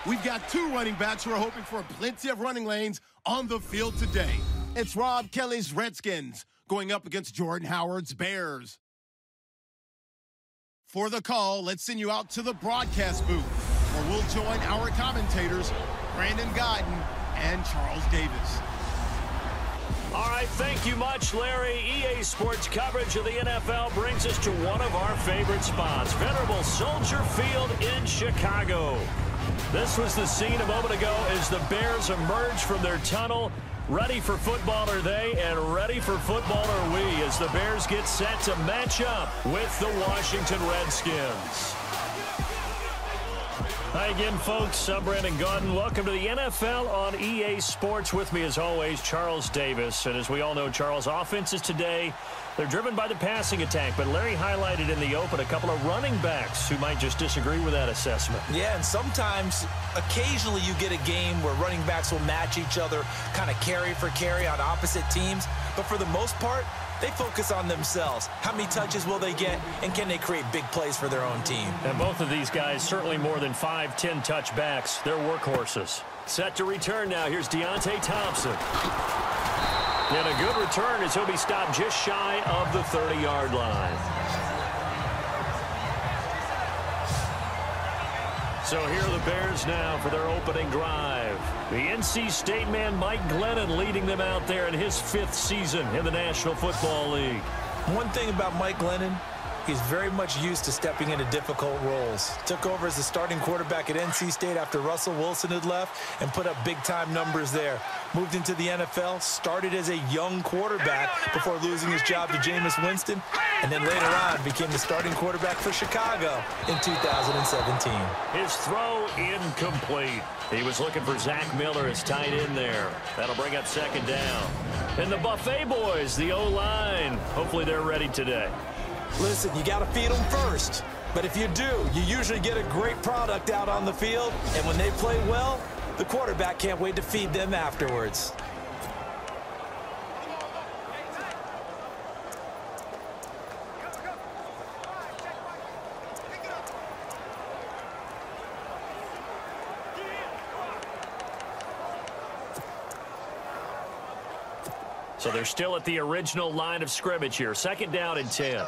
We've got two running backs who are hoping for plenty of running lanes on the field today. It's Rob Kelly's Redskins going up against Jordan Howard's Bears. For the call, let's send you out to the broadcast booth, where we'll join our commentators, Brandon Guyton and Charles Davis. All right, thank you much, Larry. EA Sports coverage of the NFL brings us to one of our favorite spots, venerable Soldier Field in Chicago. This was the scene a moment ago as the Bears emerged from their tunnel. Ready for football are they, and ready for football are we, as the Bears get set to match up with the Washington Redskins. Hi again, folks. I'm Brandon Guyton. Welcome to the NFL on EA Sports. With me, as always, Charles Davis. And as we all know, Charles, offenses today, they're driven by the passing attack. But Larry highlighted in the open a couple of running backs who might just disagree with that assessment. Yeah, and sometimes, occasionally you get a game where running backs will match each other, kind of carry for carry on opposite teams. But for the most part, they focus on themselves. How many touches will they get, and can they create big plays for their own team? And both of these guys, certainly more than 5-10 touchbacks. They're workhorses. Set to return now. Here's Deontay Thompson. And a good return as he'll be stopped just shy of the 30-yard line. So here are the Bears now for their opening drive. The NC State man Mike Glennon leading them out there in his 5th season in the National Football League. One thing about Mike Glennon, he's very much used to stepping into difficult roles. Took over as the starting quarterback at NC State after Russell Wilson had left and put up big-time numbers there. Moved into the NFL, started as a young quarterback before losing his job to Jameis Winston, and then later on became the starting quarterback for Chicago in 2017. His throw incomplete. He was looking for Zach Miller as tight end there. That'll bring up second down. And the Buffet boys, the O-line, hopefully they're ready today. Listen, you got to feed them first. But if you do, you usually get a great product out on the field. And when they play well, the quarterback can't wait to feed them afterwards. So they're still at the original line of scrimmage here. Second down and 10.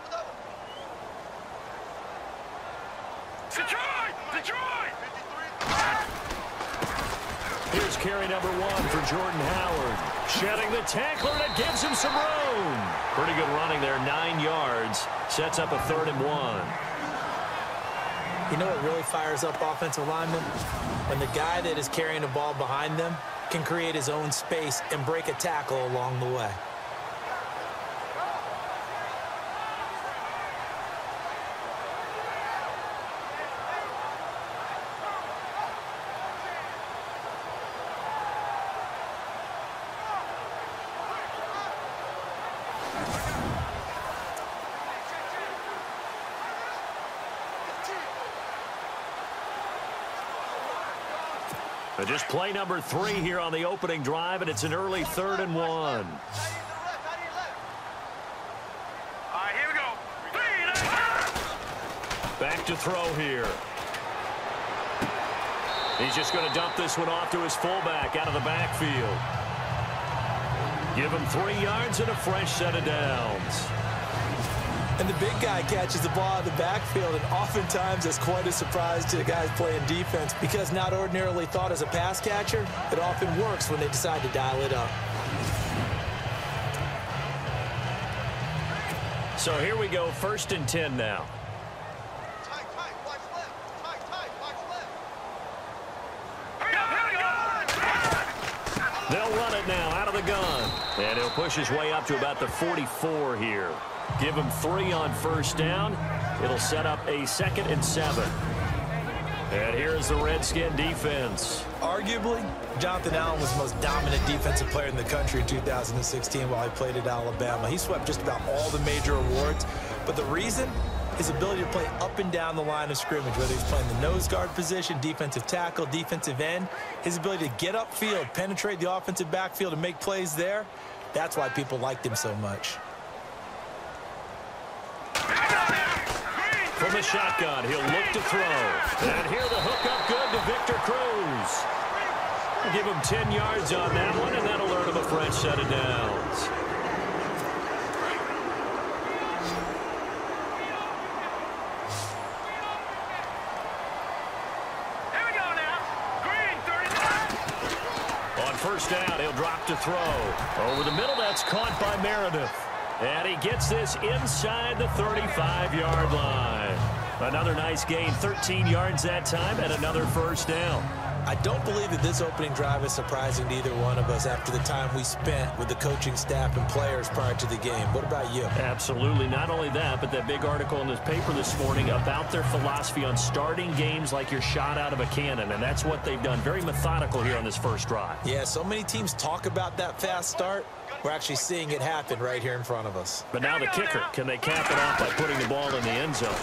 Here's carry number 1 for Jordan Howard. Shedding the tackler, and it gives him some room. Pretty good running there, 9 yards. Sets up a 3rd and 1. You know what really fires up offensive linemen? When the guy that is carrying the ball behind them can create his own space and break a tackle along the way. Just play number 3 here on the opening drive, and it's an early 3rd and 1. Here we go. Back to throw here. He's just going to dump this one off to his fullback out of the backfield. Give him 3 yards and a fresh set of downs. And the big guy catches the ball in the backfield, and oftentimes it's quite a surprise to the guys playing defense because not ordinarily thought as a pass catcher, it often works when they decide to dial it up. So here we go, 1st and 10 now. They'll run it now out of the gun. And he'll push his way up to about the 44 here. Give him 3 on 1st down. It'll set up a 2nd and 7. And here's the Redskin defense. Arguably, Jonathan Allen was the most dominant defensive player in the country in 2016 while he played at Alabama. He swept just about all the major awards. But the reason? His ability to play up and down the line of scrimmage, whether he's playing the nose guard position, defensive tackle, defensive end. His ability to get upfield, penetrate the offensive backfield, and make plays there, that's why people liked him so much. From the shotgun, he'll look to throw. And here the hook up good to Victor Cruz. We'll give him 10 yards on that one, and that'll earn him a fresh set of downs. Here we go now. Green, 35. On first down, he'll drop to throw. Over the middle, that's caught by Meredith. And he gets this inside the 35-yard line. Another nice gain, 13 yards that time, and another first down. I don't believe that this opening drive is surprising to either one of us after the time we spent with the coaching staff and players prior to the game. What about you? Absolutely. Not only that, but that big article in this paper this morning about their philosophy on starting games like you're shot out of a cannon, and that's what they've done. Very methodical here on this first drive. Yeah, so many teams talk about that fast start. We're actually seeing it happen right here in front of us. But now the kicker, can they cap it off by putting the ball in the end zone?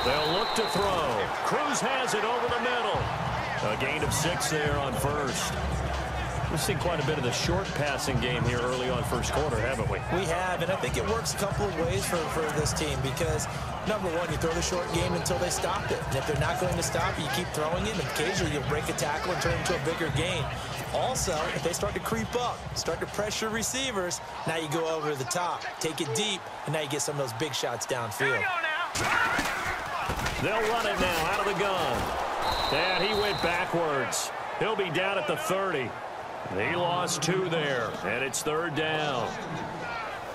They'll look to throw. Cruz has it over the middle. A gain of 6 there on first. We've seen quite a bit of the short passing game here early on first quarter, haven't we? We have, and I think it works a couple of ways for this team because, number one, you throw the short game until they stop it. And if they're not going to stop it, you keep throwing it, and occasionally you'll break a tackle and turn it into a bigger gain. Also, if they start to creep up, start to pressure receivers, now you go over the top, take it deep, and now you get some of those big shots downfield. They'll run it now out of the gun. And he went backwards. He'll be down at the 30. He lost 2 there, and it's third down.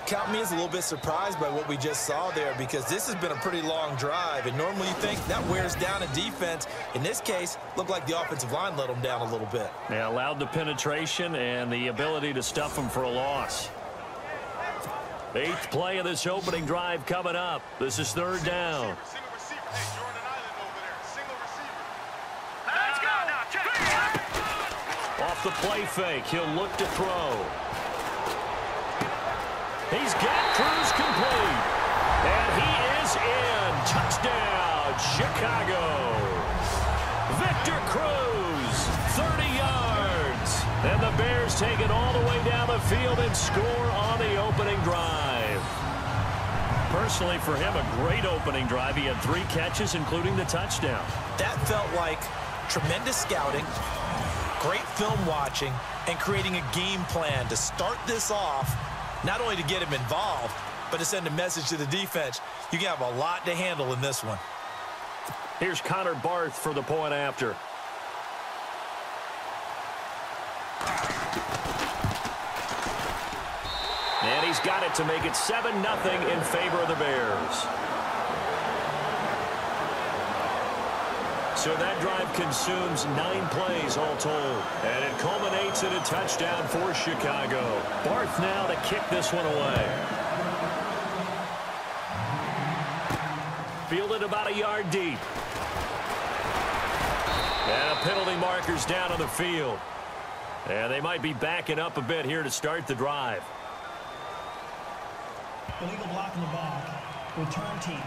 Count me as a little bit surprised by what we just saw there because this has been a pretty long drive, and normally you think that wears down a defense. In this case, looked like the offensive line let them down a little bit. They allowed the penetration and the ability to stuff them for a loss. 8th play of this opening drive coming up. This is third down. Off the play fake, he'll look to throw. He's got Cruz complete. And he is in. Touchdown, Chicago. Victor Cruz, 30 yards. And the Bears take it all the way down the field and score on the opening drive. Personally, for him, a great opening drive. He had 3 catches, including the touchdown. That felt like tremendous scouting, great film watching, and creating a game plan to start this off, not only to get him involved, but to send a message to the defense. You can have a lot to handle in this one. Here's Connor Barth for the point after. And he's got it to make it 7-0 in favor of the Bears. So that drive consumes 9 plays all told. And it culminates in a touchdown for Chicago. Barth now to kick this one away. Fielded about a yard deep. And a penalty marker's down on the field. And they might be backing up a bit here to start the drive. Illegal block in the ball. Return team.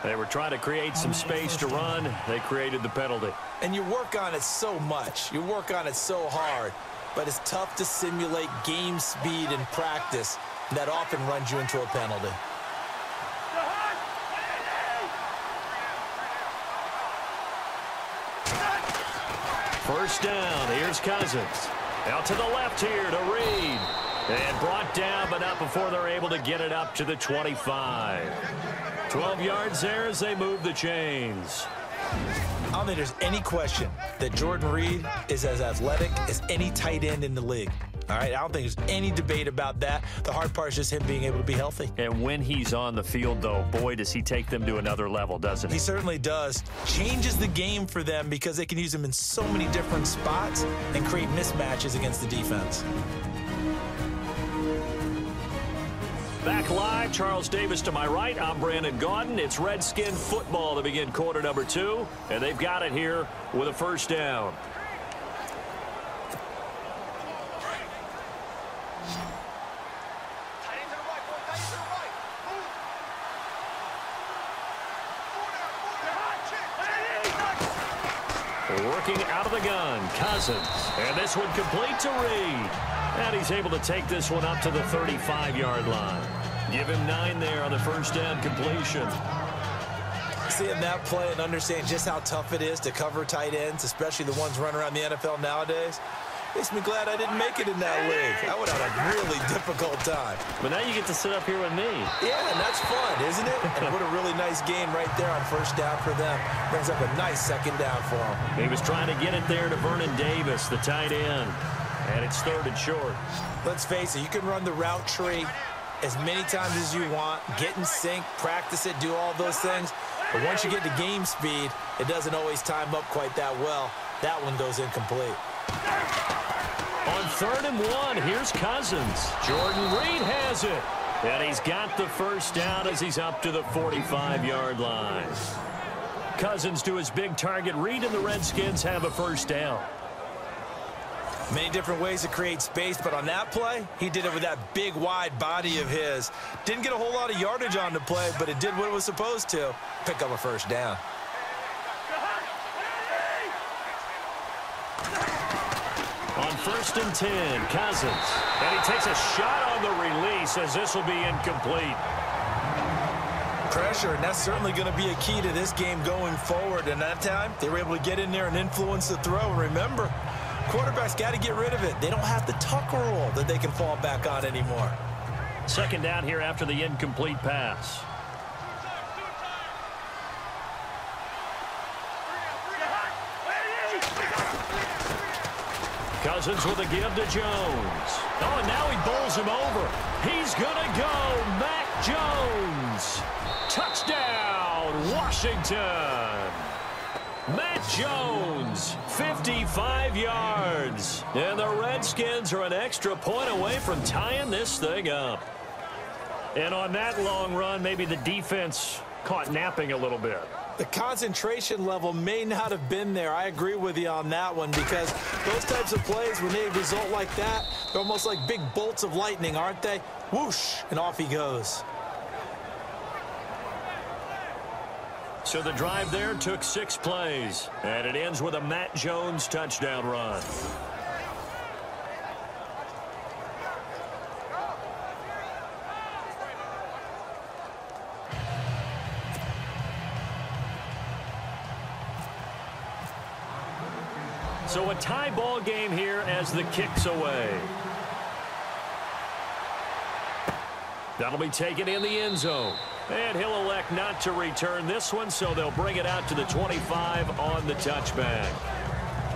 They were trying to create some space to run. They created the penalty. And you work on it so much. You work on it so hard. But it's tough to simulate game speed in practice. That often runs you into a penalty. First down. Here's Cousins. Out to the left here to Reed. And brought down, but not before they're able to get it up to the 25. 12 yards there as they move the chains. I don't think there's any question that Jordan Reed is as athletic as any tight end in the league. All right, I don't think there's any debate about that. The hard part is just him being able to be healthy. And when he's on the field, though, boy, does he take them to another level, doesn't he? He certainly does. Changes the game for them because they can use him in so many different spots and create mismatches against the defense. Back live, Charles Davis to my right. I'm Brandon Gaudin. It's Redskin football to begin quarter number 2, and they've got it here with a first down. Working out of the gun, Cousins. And this one complete to Reed. And he's able to take this one up to the 35-yard line. Give him 9 there on the first down completion. seeing that play and understand just how tough it is to cover tight ends, especially the ones running around the NFL nowadays. Makes me glad I didn't make it in that league. I would have had a really difficult time. But now you get to sit up here with me. Yeah, and that's fun, isn't it? And what a really nice game right there on first down for them. Brings up a nice second down for them. He was trying to get it there to Vernon Davis, the tight end. And it's 3rd and short. Let's face it, you can run the route tree as many times as you want, get in sync, practice it, do all those things. But once you get to game speed, it doesn't always time up quite that well. That one goes incomplete. On 3rd and 1, here's Cousins. Jordan Reed has it. And he's got the first down as he's up to the 45-yard line. Cousins to his big target. Reed and the Redskins have a first down. Many different ways to create space, but on that play, he did it with that big, wide body of his. Didn't get a whole lot of yardage on the play, but it did what it was supposed to. Pick up a first down. On 1st and 10, Cousins. And he takes a shot on the release as this will be incomplete. Pressure, and that's certainly going to be a key to this game going forward. And that time, they were able to get in there and influence the throw. Remember, quarterbacks got to get rid of it. They don't have the tuck rule that they can fall back on anymore. 2nd down here after the incomplete pass. Cousins with a give to Jones. Oh, and now he bowls him over. He's going to go. Mac Jones. Touchdown, Washington. Matt Jones, 55 yards. And the Redskins are an extra point away from tying this thing up. And on that long run, maybe the defense caught napping a little bit. The concentration level may not have been there. I agree with you on that one, because those types of plays, when they result like that, they're almost like big bolts of lightning, aren't they? Whoosh, and off he goes. So the drive there took 6 plays, and it ends with a Matt Jones touchdown run. So a tie ball game here as the kick's away. That'll be taken in the end zone. And he'll elect not to return this one, so they'll bring it out to the 25 on the touchback.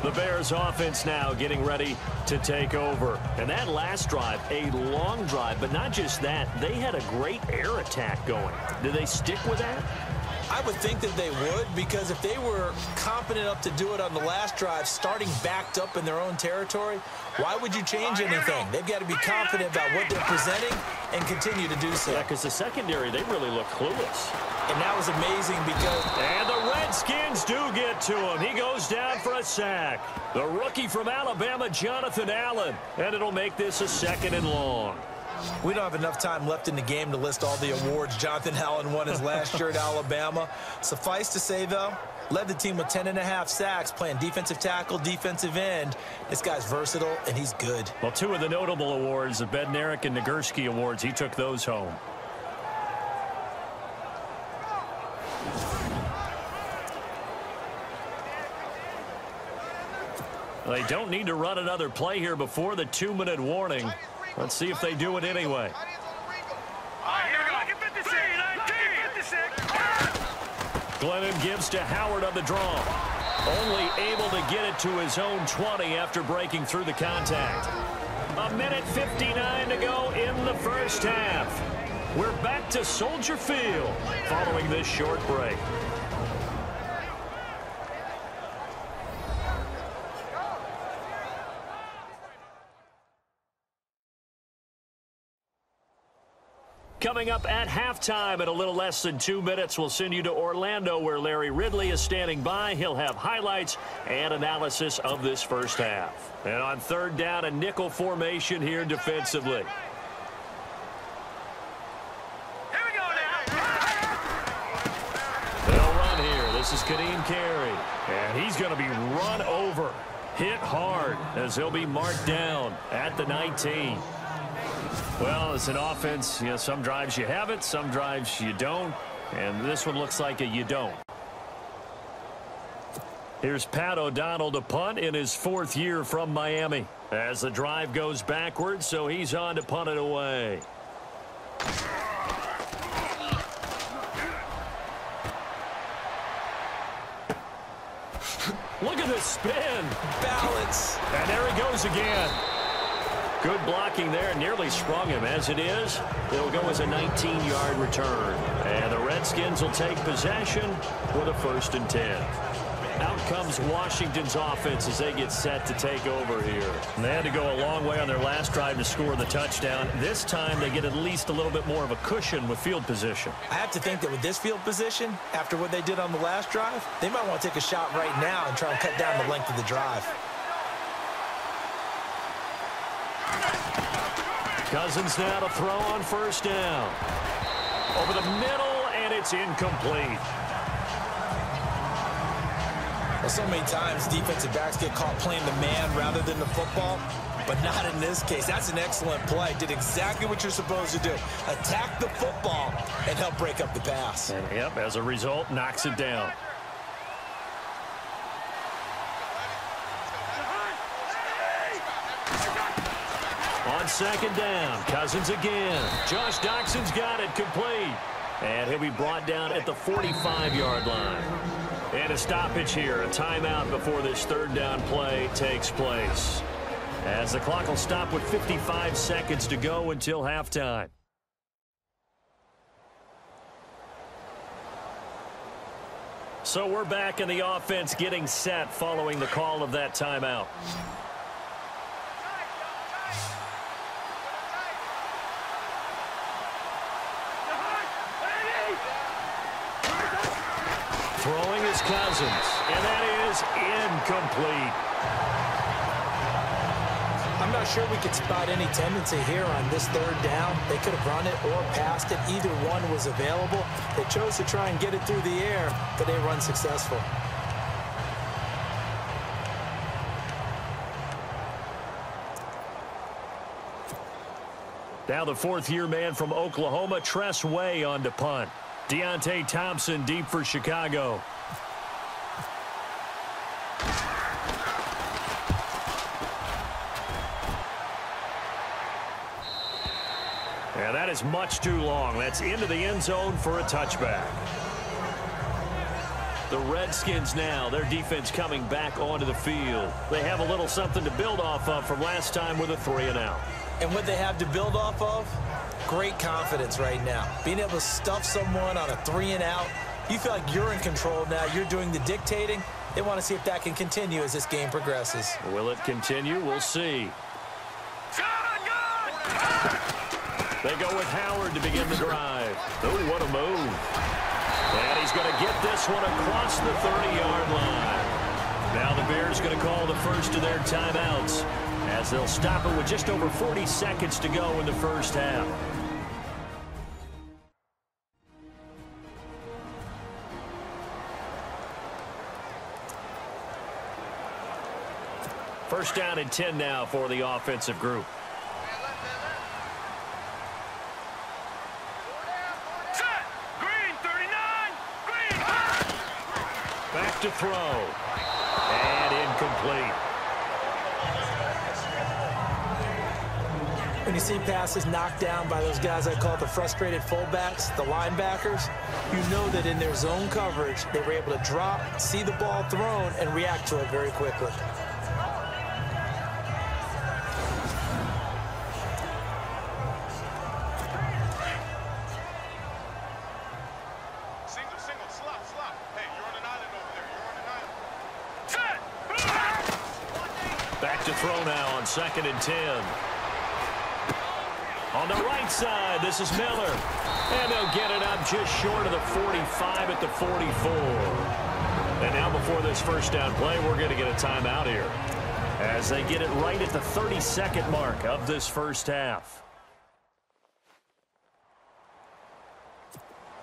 The Bears offense now getting ready to take over. And that last drive, a long drive, but not just that. They had a great air attack going. Do they stick with that? I would think that they would, because if they were confident enough to do it on the last drive, starting backed up in their own territory, why would you change anything? They've got to be confident about what they're presenting and continue to do so. Yeah, because the secondary, they really look clueless. And that was amazing because... And the Redskins do get to him. He goes down for a sack. The rookie from Alabama, Jonathan Allen. And it'll make this a 2nd and long. We don't have enough time left in the game to list all the awards Jonathan Allen won his last year at Alabama. Suffice to say, though, led the team with 10.5 sacks, playing defensive tackle, defensive end. This guy's versatile, and he's good. Well, 2 of the notable awards, the Bednarik and Nagurski awards, he took those home. They don't need to run another play here before the 2-minute warning. Let's see if they do it anyway. Glennon gives to Howard on the draw. Only able to get it to his own 20 after breaking through the contact. 1:59 to go in the first half. We're back to Soldier Field following this short break. Coming up at halftime in a little less than 2 minutes, we'll send you to Orlando where Larry Ridley is standing by. He'll have highlights and analysis of this first half. And on 3rd down, a nickel formation here defensively. Here we go now. They'll run here. This is Kadeem Carey. And he's going to be run over. Hit hard as he'll be marked down at the 19. Well, it's an offense. You know, some drives you have it, some drives you don't. And this one looks like a you don't. Here's Pat O'Donnell to punt in his 4th year from Miami. As the drive goes backwards, so he's on to punt it away. Look at this spin. Balance. And there he goes again. Good blocking there. Nearly sprung him. As it is, it'll go as a 19-yard return. And the Redskins will take possession with a 1st and 10. Out comes Washington's offense as they get set to take over here. And they had to go a long way on their last drive to score the touchdown. This time they get at least a little bit more of a cushion with field position. I have to think that with this field position, after what they did on the last drive, they might want to take a shot right now and try and cut down the length of the drive. Cousins now to throw on 1st down. Over the middle, and it's incomplete. Well, so many times defensive backs get caught playing the man rather than the football, but not in this case. That's an excellent play. Did exactly what you're supposed to do. Attack the football and help break up the pass. And, yep, as a result, knocks it down. On 2nd down, Cousins again. Josh Doxson's got it complete. And he'll be brought down at the 45-yard line. And a stoppage here, a timeout before this 3rd down play takes place. As the clock will stop with 55 seconds to go until halftime. So we're back in the offense getting set following the call of that timeout. Throwing is Cousins, and that is incomplete. I'm not sure we could spot any tendency here on this 3rd down. They could have run it or passed it. Either one was available. They chose to try and get it through the air, but they run successful. Now the 4th-year man from Oklahoma, Tress Way, on to punt. Deontay Thompson deep for Chicago. And that is much too long. That's into the end zone for a touchback. The Redskins now, their defense coming back onto the field. They have a little something to build off of from last time with a 3-and-out. And what they have to build off of? Great confidence right now. Being able to stuff someone on a 3-and-out. You feel like you're in control now. You're doing the dictating. They want to see if that can continue as this game progresses. Will it continue? We'll see. They go with Howard to begin the drive. Oh, what a move. And he's going to get this one across the 30-yard line. Now the Bears going to call the first of their timeouts as they'll stop it with just over 40 seconds to go in the 1st half. First down and 10 now for the offensive group. Back to throw. And incomplete. When you see passes knocked down by those guys I call the frustrated fullbacks, the linebackers, you know that in their zone coverage, they were able to drop, see the ball thrown, and react to it very quickly. Back to throw now on 2nd and 10. On the right side, this is Miller. And they'll get it up just short of the 45 at the 44. And now before this first down play, we're going to get a timeout here as they get it right at the 30-second mark of this first half.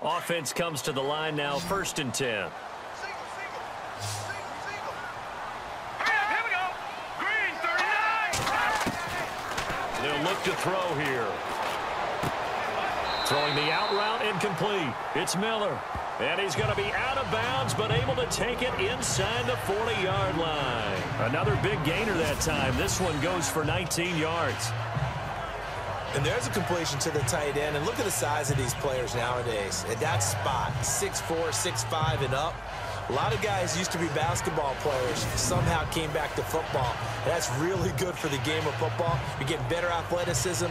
Offense comes to the line now, 1st and 10. They'll look to throw here. Throwing the out route incomplete. It's Miller. And he's going to be out of bounds, but able to take it inside the 40-yard line. Another big gainer that time. This one goes for 19 yards. And there's a completion to the tight end. And look at the size of these players nowadays. At that spot, 6'4", 6'5", and up. A lot of guys used to be basketball players, somehow came back to football. That's really good for the game of football. You're getting better athleticism,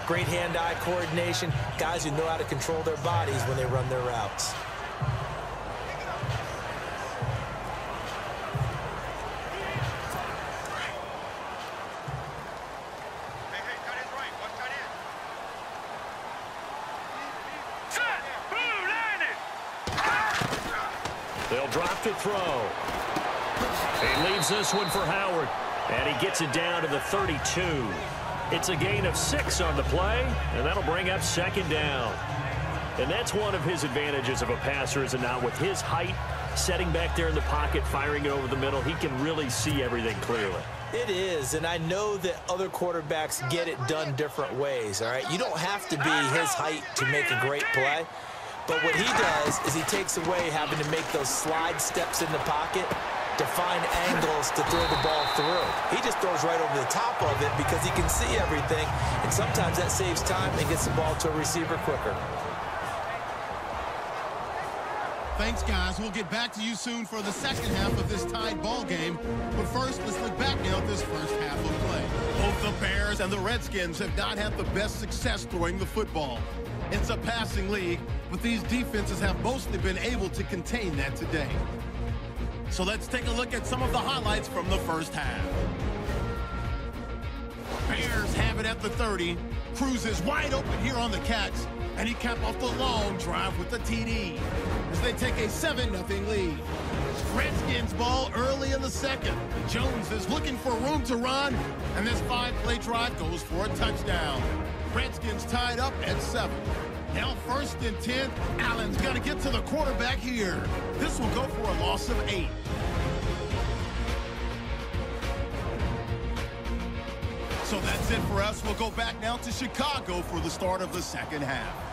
great hand-eye coordination, guys who know how to control their bodies when they run their routes. They'll drop to throw. He leaves this one for Howard. And he gets it down to the 32. It's a gain of 6 on the play, and that'll bring up second down. And that's one of his advantages of a passer, is it not? With his height, setting back there in the pocket, firing it over the middle, he can really see everything clearly. It is, and I know that other quarterbacks get it done different ways, all right? You don't have to be his height to make a great play. But what he does is he takes away having to make those slide steps in the pocket to find angles to throw the ball through. He just throws right over the top of it because he can see everything, and sometimes that saves time and gets the ball to a receiver quicker. Thanks, guys. We'll get back to you soon for the second half of this tied ball game. But first, let's look back now at this first half of play. Both the Bears and the Redskins have not had the best success throwing the football. It's a passing league, but these defenses have mostly been able to contain that today. So let's take a look at some of the highlights from the first half. Bears have it at the 30. Cruz is wide open here on the catch, and he capped off the long drive with the TD as they take a 7-0 lead. Redskins ball early in the second. Jones is looking for room to run, and this 5-play drive goes for a touchdown. Redskins tied up at 7. Now 1st and 10. Allen's got to get to the quarterback here. This will go for a loss of 8. So that's it for us. We'll go back now to Chicago for the start of the second half.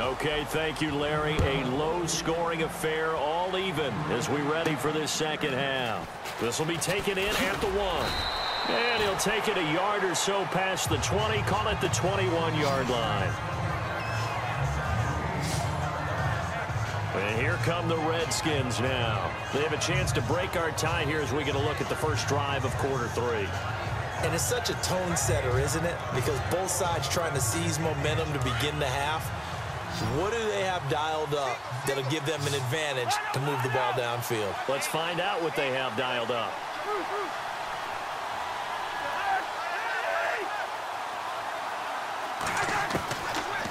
Okay, thank you, Larry. A low-scoring affair, all even, as we ready for this second half. This will be taken in at the 1. And he'll take it a yard or so past the 20, call it the 21-yard line. And here come the Redskins now. They have a chance to break our tie here as we get a look at the first drive of quarter 3. And it's such a tone setter, isn't it? Because both sides trying to seize momentum to begin the half. What do they have dialed up that'll give them an advantage to move the ball downfield? Let's find out what they have dialed up.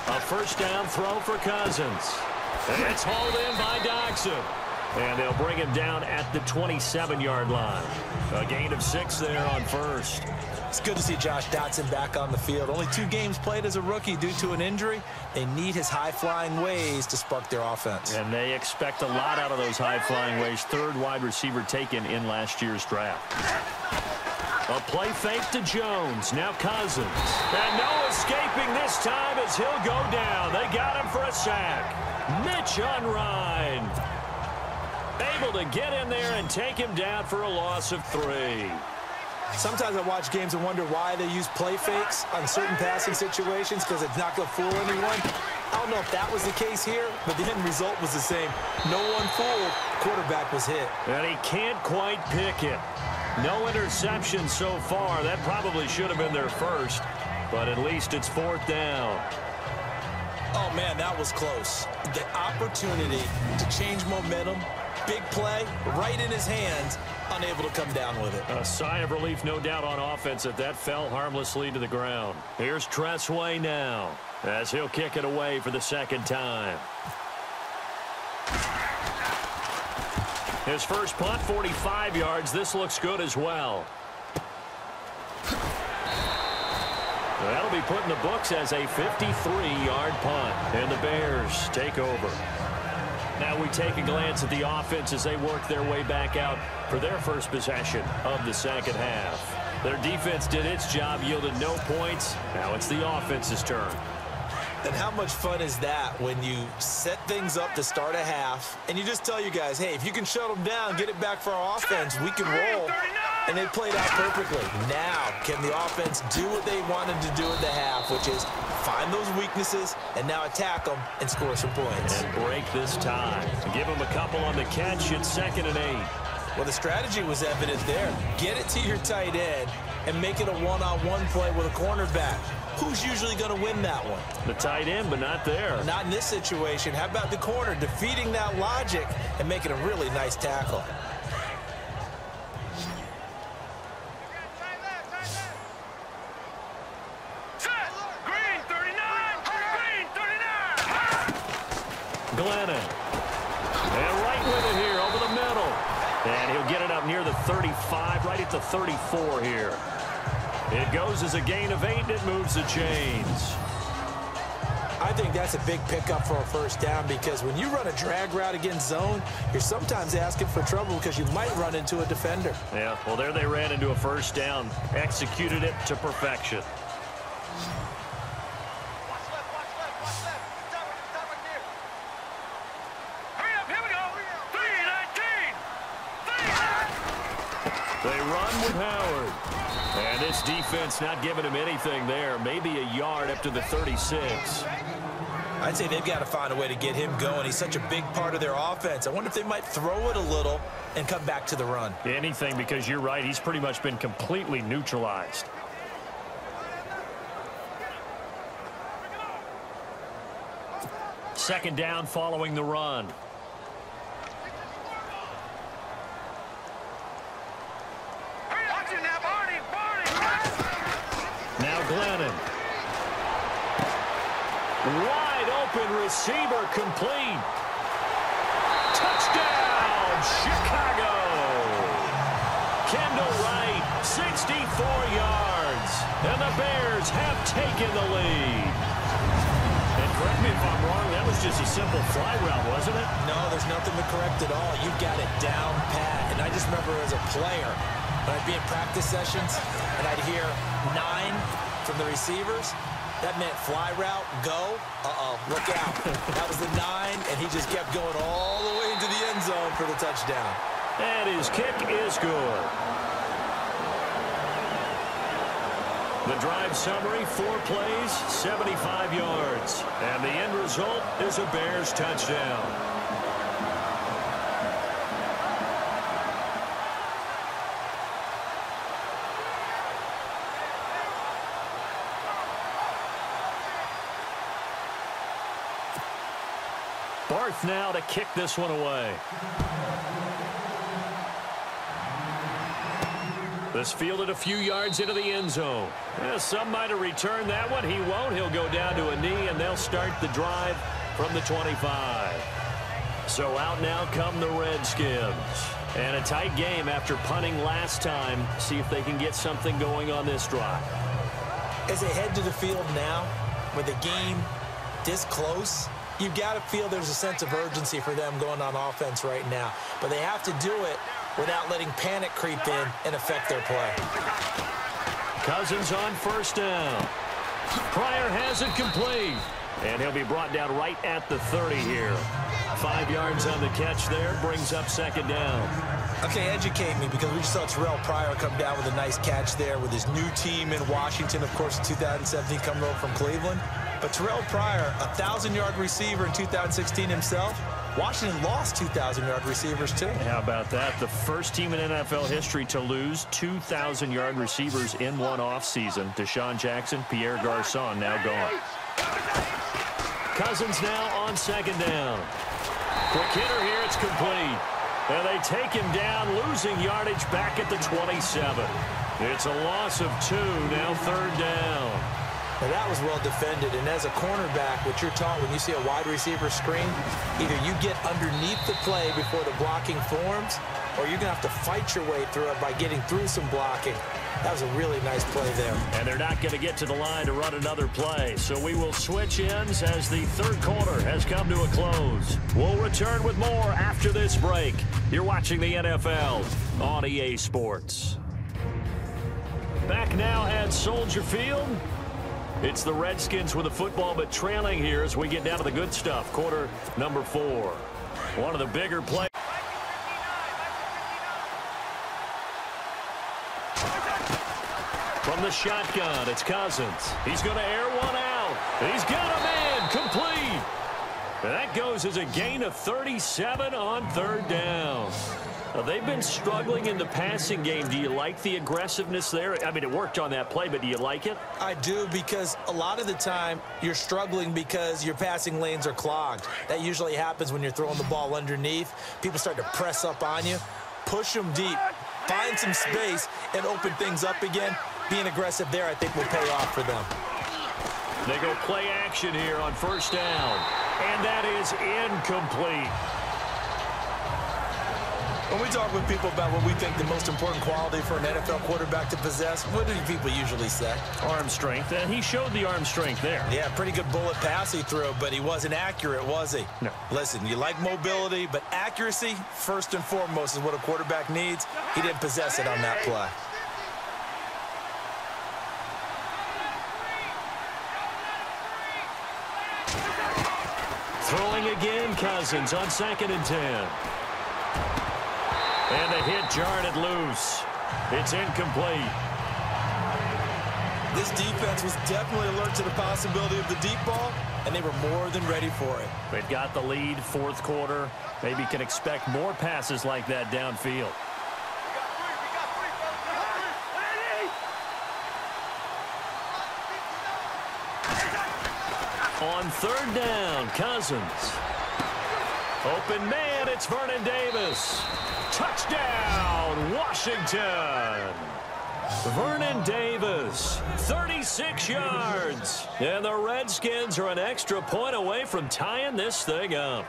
A first down throw for Cousins. And it's hauled in by Doxson. And they'll bring him down at the 27-yard line. A gain of 6 there on first. It's good to see Josh Dotson back on the field. Only 2 games played as a rookie due to an injury. They need his high-flying ways to spark their offense. And they expect a lot out of those high-flying ways. 3rd wide receiver taken in last year's draft. A play fake to Jones. Now Cousins. And no escaping this time as he'll go down. They got him for a sack. Mitch Unrein able to get in there and take him down for a loss of 3. Sometimes I watch games and wonder why they use play fakes on certain passing situations, because it's not going to fool anyone. I don't know if that was the case here, but the end result was the same. No one fooled. Quarterback was hit. And he can't quite pick it. No interception so far. That probably should have been their first, but at least it's 4th down. Oh, man, that was close. The opportunity to change momentum, big play, right in his hands, unable to come down with it. A sigh of relief, no doubt, on offense that fell harmlessly to the ground. Here's Tressway now as he'll kick it away for the 2nd time. His first punt, 45 yards. This looks good as well. That'll be put in the books as a 53-yard punt. And the Bears take over. Now we take a glance at the offense as they work their way back out for their first possession of the second half. Their defense did its job, yielded no points. Now it's the offense's turn. And how much fun is that when you set things up to start a half and you just tell your guys, hey, if you can shut them down, get it back for our offense, we can roll. And they played out perfectly. Now, can the offense do what they wanted to do at the half, which is find those weaknesses and now attack them and score some points. And break this tie. Give them a couple on the catch. It's 2nd and 8. Well, the strategy was evident there. Get it to your tight end and make it a one-on-one play with a cornerback. Who's usually going to win that one? The tight end, but not there. Not in this situation. How about the corner defeating that logic and making a really nice tackle? Green 39! Green 39! Glennon. And right with it here over the middle. And he'll get it up near the 35, right at the 34 here. It goes as a gain of 8, and it moves the chains. I think that's a big pickup for a first down because when you run a drag route against zone, you're sometimes asking for trouble because you might run into a defender. Yeah, well, there they ran into a first down. Executed it to perfection. They run with Howard. And this defense not giving him anything there. Maybe a yard up to the 36. I'd say they've got to find a way to get him going. He's such a big part of their offense. I wonder if they might throw it a little and come back to the run. Anything, because you're right. He's pretty much been completely neutralized. Second down following the run. Now Glennon. Wide open receiver complete. Touchdown, Chicago. Kendall Wright, 64 yards. And the Bears have taken the lead. And correct me if I'm wrong, that was just a simple fly route, wasn't it? No, there's nothing to correct at all. You got it down pat. And I just remember as a player, when I'd be in practice sessions and I'd hear 9 from the receivers, that meant fly route, go, look out. That was the 9, and he just kept going all the way into the end zone for the touchdown. And his kick is good. The drive summary, 4 plays, 75 yards. And the end result is a Bears touchdown. Barth now to kick this one away. This fielded a few yards into the end zone. Some might have returned that one. He won't. He'll go down to a knee, and they'll start the drive from the 25. So out now come the Redskins. And a tight game after punting last time. See if they can get something going on this drive. As they head to the field now, with the game this close, you've got to feel there's a sense of urgency for them going on offense right now. But they have to do it without letting panic creep in and affect their play. Cousins on first down. Pryor has it complete. And he'll be brought down right at the 30 here. 5 yards on the catch there. Brings up second down. Okay, educate me, because we just saw Terrell Pryor come down with a nice catch there with his new team in Washington, of course, in 2017, coming over from Cleveland. But Terrell Pryor, a 1,000-yard receiver in 2016 himself. Washington lost 2,000-yard receivers, too. How about that? The first team in NFL history to lose 2,000-yard receivers in one offseason. Deshaun Jackson, Pierre Garçon now gone. Cousins now on second down. Quick hitter here, it's complete. And they take him down, losing yardage back at the 27. It's a loss of 2, now third down. Now that was well defended, and as a cornerback, what you're taught when you see a wide receiver screen, either you get underneath the play before the blocking forms, or you're going to have to fight your way through it by getting through some blocking. That was a really nice play there. And they're not going to get to the line to run another play, so we will switch ends as the third quarter has come to a close. We'll return with more after this break. You're watching the NFL on EA Sports. Back now at Soldier Field. It's the Redskins with the football, but trailing here as we get down to the good stuff. Quarter number 4. One of the bigger plays. From the shotgun, it's Cousins. He's going to air one out. He's got a man complete. And that goes as a gain of 37 on 3rd down. Now, they've been struggling in the passing game. Do you like the aggressiveness there? I mean, it worked on that play, but do you like it? I do, because a lot of the time you're struggling because your passing lanes are clogged. That usually happens when you're throwing the ball underneath. People start to press up on you. Push them deep. Find some space and open things up again. Being aggressive there, I think, will pay off for them. They go play action here on 1st down. And that is incomplete. When we talk with people about what we think the most important quality for an NFL quarterback to possess, what do people usually say? Arm strength, and he showed the arm strength there. Yeah, pretty good bullet pass he threw, but he wasn't accurate, was he? No. Listen, you like mobility, but accuracy, first and foremost, is what a quarterback needs. He didn't possess it on that play. Throwing again, Cousins on 2nd and 10. And the hit jarred it loose. It's incomplete. This defense was definitely alert to the possibility of the deep ball, and they were more than ready for it. They've got the lead, 4th quarter. Maybe can expect more passes like that downfield. On 3rd down, Cousins. Open man, it's Vernon Davis. Touchdown, Washington. Vernon Davis, 36 yards. And the Redskins are an extra point away from tying this thing up.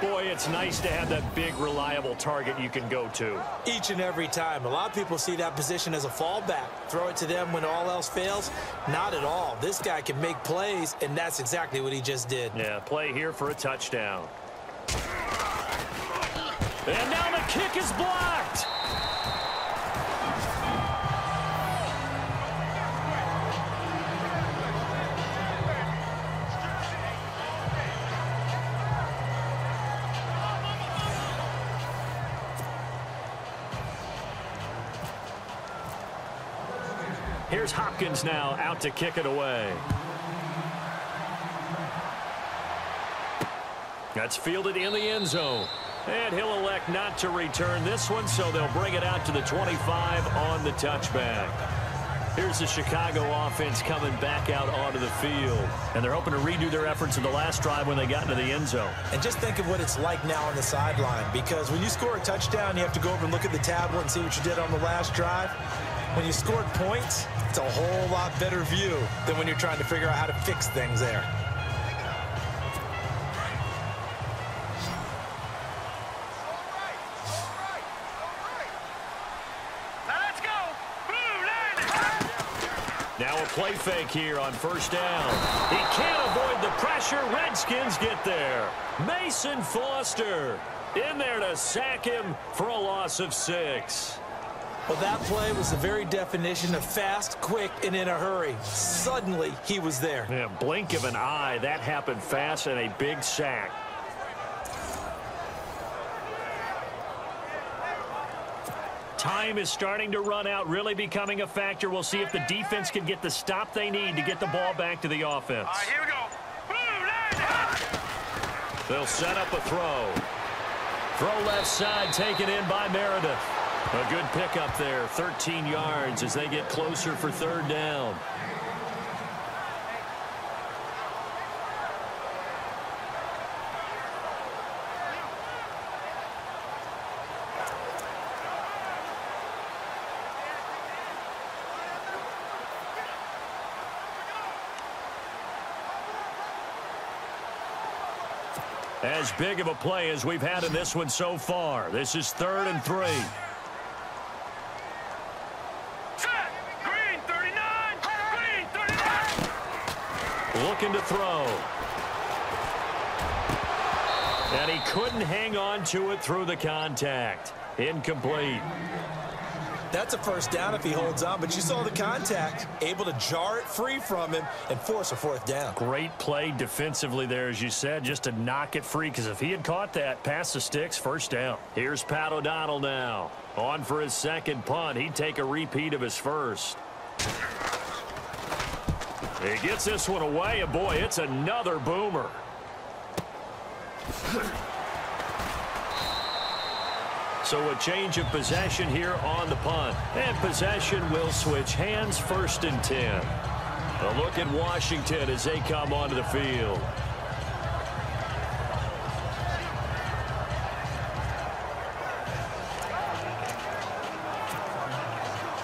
Boy, it's nice to have that big, reliable target you can go to. Each and every time. A lot of people see that position as a fallback. Throw it to them when all else fails. Not at all. This guy can make plays, and that's exactly what he just did. Yeah, play here for a touchdown. And now the kick is blocked. Here's Hopkins now out to kick it away. That's fielded in the end zone. And he'll elect not to return this one, so they'll bring it out to the 25 on the touchback. Here's the Chicago offense coming back out onto the field. And they're hoping to redo their efforts in the last drive when they got into the end zone. And just think of what it's like now on the sideline, because when you score a touchdown, you have to go over and look at the tablet and see what you did on the last drive. When you scored points, it's a whole lot better view than when you're trying to figure out how to fix things there. Now a play fake here on 1st down. He can't avoid the pressure. Redskins get there. Mason Foster in there to sack him for a loss of 6. Well, that play was the very definition of fast, quick, and in a hurry. Suddenly, he was there. Yeah, blink of an eye. That happened fast and a big sack. Time is starting to run out, really becoming a factor. We'll see if the defense can get the stop they need to get the ball back to the offense. All right, here we go. They'll set up a throw. Throw left side, taken in by Meredith. A good pickup there, 13 yards as they get closer for 3rd down. As big of a play as we've had in this one so far. This is 3rd and 3. Set. Green 39. Green 39. Looking to throw. And he couldn't hang on to it through the contact. Incomplete. That's a first down if he holds on, but you saw the contact, able to jar it free from him and force a fourth down. Great play defensively there, as you said, just to knock it free, because if he had caught that, past the sticks, first down. Here's Pat O'Donnell now. On for his second punt. He'd take a repeat of his first. He gets this one away, and boy, it's another boomer. So a change of possession here on the punt. And possession will switch hands, 1st and 10. A look at Washington as they come onto the field.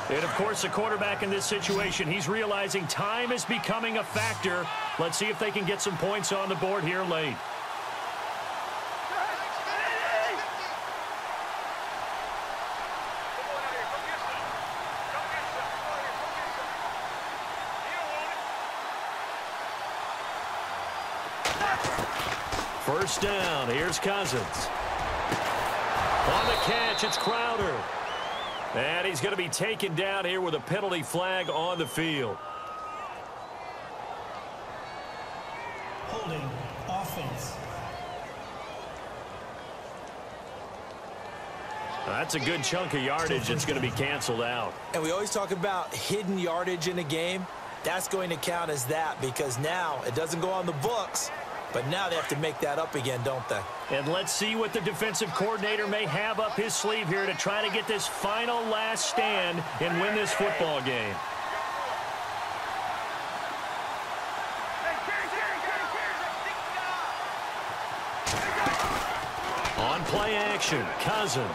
And, of course, the quarterback in this situation, he's realizing time is becoming a factor. Let's see if they can get some points on the board here late. First down, here's Cousins. On the catch, it's Crowder. And he's going to be taken down here with a penalty flag on the field. Holding offense. That's a good chunk of yardage that's going to be canceled out. And we always talk about hidden yardage in a game. That's going to count as that because now it doesn't go on the books. But now they have to make that up again, don't they? And let's see what the defensive coordinator may have up his sleeve here to try to get this final last stand and win this football game. On play action, Cousins.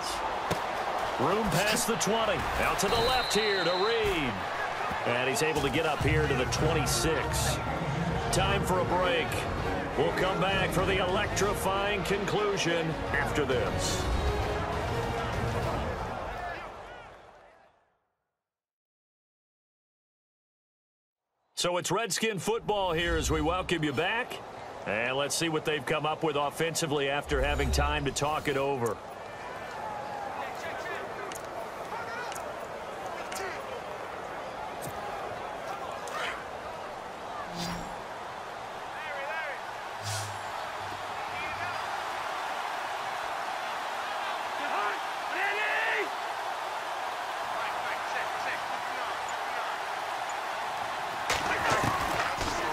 Room past the 20. Out to the left here to Reed. And he's able to get up here to the 26. Time for a break. We'll come back for the electrifying conclusion after this. So it's Redskin football here as we welcome you back. And let's see what they've come up with offensively after having time to talk it over.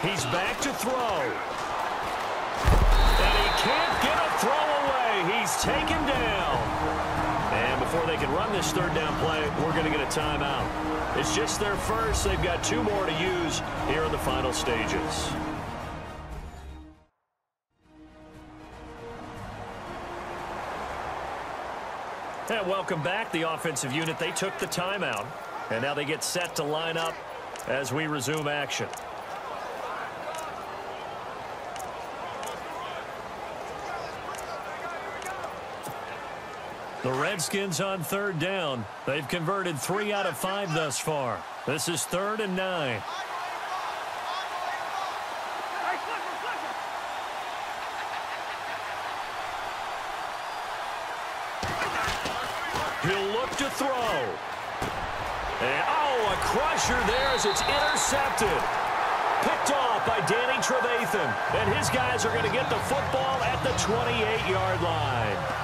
He's back to throw. And he can't get a throw away. He's taken down. And before they can run this third down play, we're going to get a timeout. It's just their first. They've got 2 more to use here in the final stages. And welcome back. The offensive unit, they took the timeout. And now they get set to line up as we resume action. The Redskins on third down. They've converted 3 out of 5 thus far. This is 3rd and 9. He'll look to throw. And, oh, a crusher there as it's intercepted. Picked off by Danny Trevathan. And his guys are going to get the football at the 28-yard line.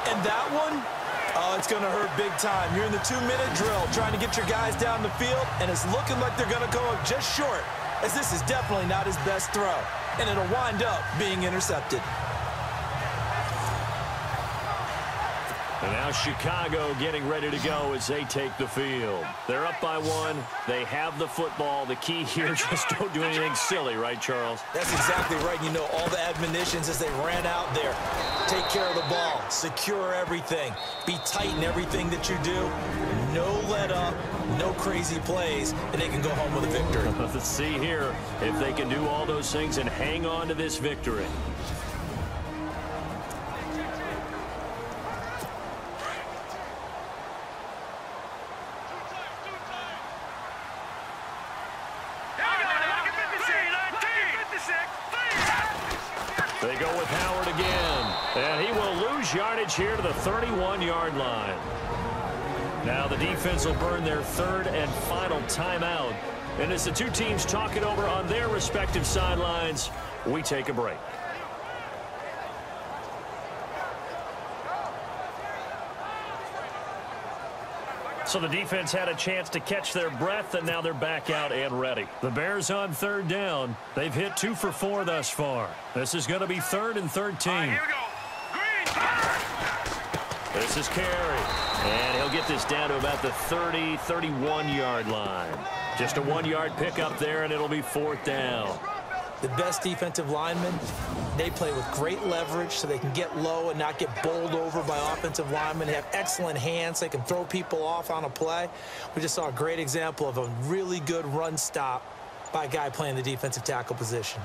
And that one, oh, it's going to hurt big time. You're in the 2-minute drill trying to get your guys down the field, and it's looking like they're going to go up just short, as this is definitely not his best throw, and it'll wind up being intercepted. And now Chicago getting ready to go as they take the field. They're up by 1. They have the football. The key here, just don't do anything silly, right, Charles? That's exactly right. You know, all the admonitions as they ran out there. Take care of the ball. Secure everything. Be tight in everything that you do. No let up. No crazy plays. And they can go home with a victory. Let's see here if they can do all those things and hang on to this victory. They go with Howard again, and he will lose yardage here to the 31-yard line. Now the defense will burn their third and final timeout. And as the two teams talk it over on their respective sidelines, we take a break. So the defense had a chance to catch their breath, and now they're back out and ready. The Bears on third down. They've hit 2 for 4 thus far. This is going to be 3rd and 13. Here we go. Green. This is Carey. And he'll get this down to about the 30, 31-yard line. Just a 1-yard pickup there, and it'll be 4th down. The best defensive linemen, they play with great leverage so they can get low and not get bowled over by offensive linemen. They have excellent hands. They can throw people off on a play. We just saw a great example of a really good run stop by a guy playing the defensive tackle position.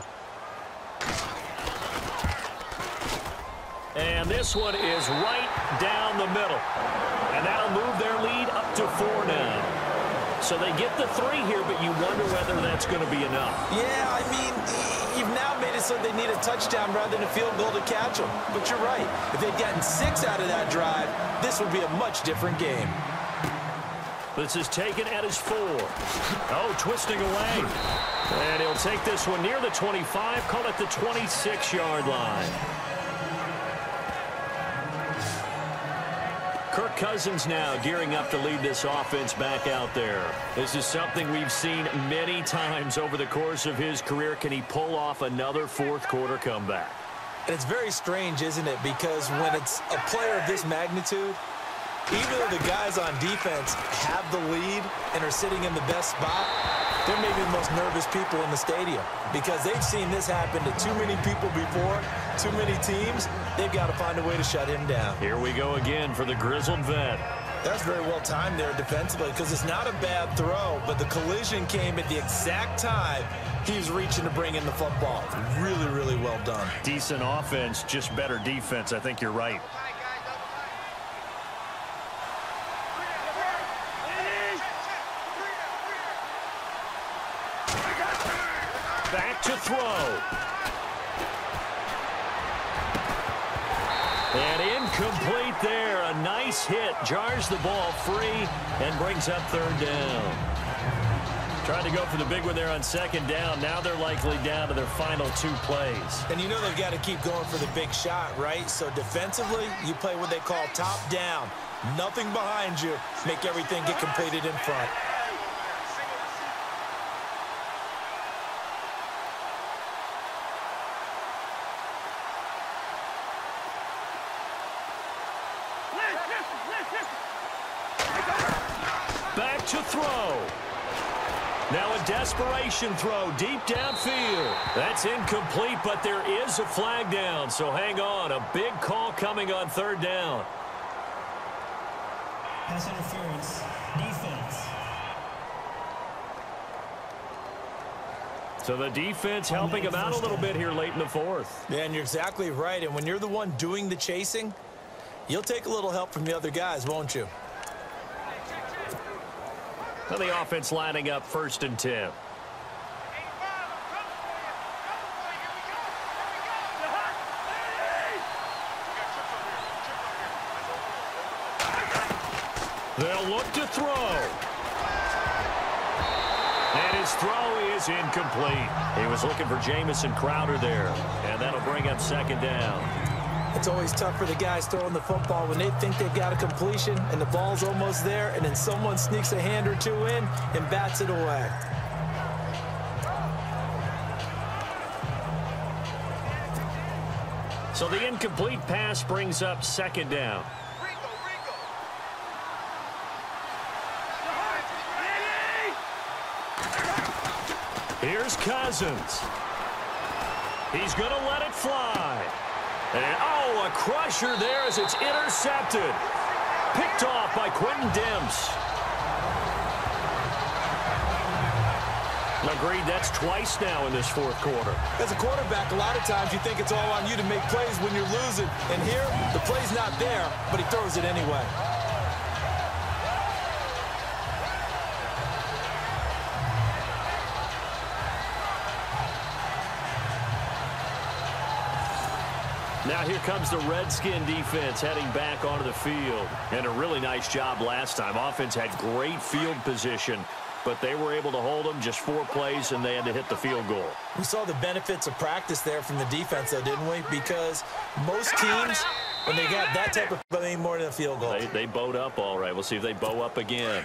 And this one is right down the middle. And that'll move their lead up to 4 now. So they get the 3 here, but you wonder whether that's going to be enough. Yeah, I mean, you've now made it so they need a touchdown rather than a field goal to catch them. But you're right. If they'd gotten 6 out of that drive, this would be a much different game. This is taken at his 4. Oh, twisting away. And he'll take this one near the 25, call it the 26-yard line. Kirk Cousins now gearing up to lead this offense back out there. This is something we've seen many times over the course of his career. Can he pull off another fourth-quarter comeback? And it's very strange, isn't it? Because when it's a player of this magnitude, even though the guys on defense have the lead and are sitting in the best spot, they're maybe the most nervous people in the stadium because they've seen this happen to too many people before, too many teams. They've got to find a way to shut him down. Here we go again for the grizzled vet. That's very well timed there defensively because it's not a bad throw, but the collision came at the exact time he was reaching to bring in the football. Really, really well done. Decent offense, just better defense. I think you're right. Back to throw. And incomplete there. A nice hit. Jars the ball free and brings up 3rd down. Trying to go for the big one there on 2nd down. Now they're likely down to their final 2 plays. And you know they've got to keep going for the big shot, right? So defensively, you play what they call top down. Nothing behind you. Make everything get completed in front. Back to throw. Now a desperation throw deep downfield. That's incomplete, but there is a flag down, so hang on. A big call coming on 3rd down. Pass interference. Defense. So the defense helping him out a little bit here late in the 4th. Yeah, and you're exactly right. And when you're the one doing the chasing, you'll take a little help from the other guys, won't you? And the offense lining up 1st and 10. They'll look to throw. And his throw is incomplete. He was looking for Jamison Crowder there. And that'll bring up 2nd down. It's always tough for the guys throwing the football when they think they've got a completion and the ball's almost there, and then someone sneaks a hand or 2 in and bats it away. So the incomplete pass brings up 2nd down. Here's Cousins. He's going to let it fly. And, oh, a crusher there as it's intercepted. Picked off by Quentin Demps. Agreed, that's twice now in this 4th quarter. As a quarterback, a lot of times you think it's all on you to make plays when you're losing. And here, the play's not there, but he throws it anyway. Now here comes the Redskin defense heading back onto the field. And a really nice job last time. Offense had great field position, but they were able to hold them just 4 plays, and they had to hit the field goal. We saw the benefits of practice there from the defense, though, didn't we? Because most teams, when they got that type of play, more than a field goal. They bowed up all right. We'll see if they bow up again.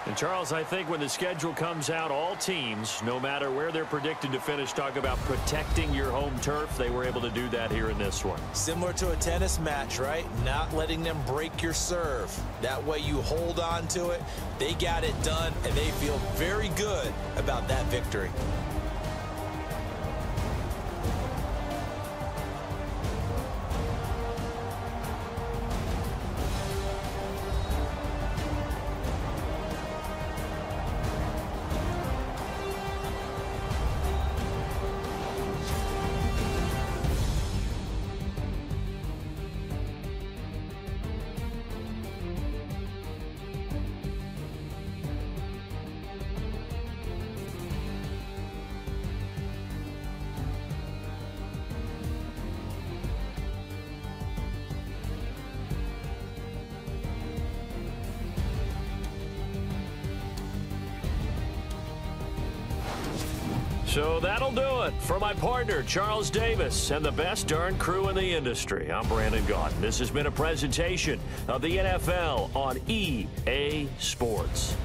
And, Charles, I think when the schedule comes out, all teams, no matter where they're predicted to finish, talk about protecting your home turf. They were able to do that here in this one. Similar to a tennis match, right? Not letting them break your serve. That way you hold on to it. They got it done, and they feel very good about that victory. So that'll do it for my partner, Charles Davis, and the best darn crew in the industry. I'm Brandon Gaudin. This has been a presentation of the NFL on EA Sports.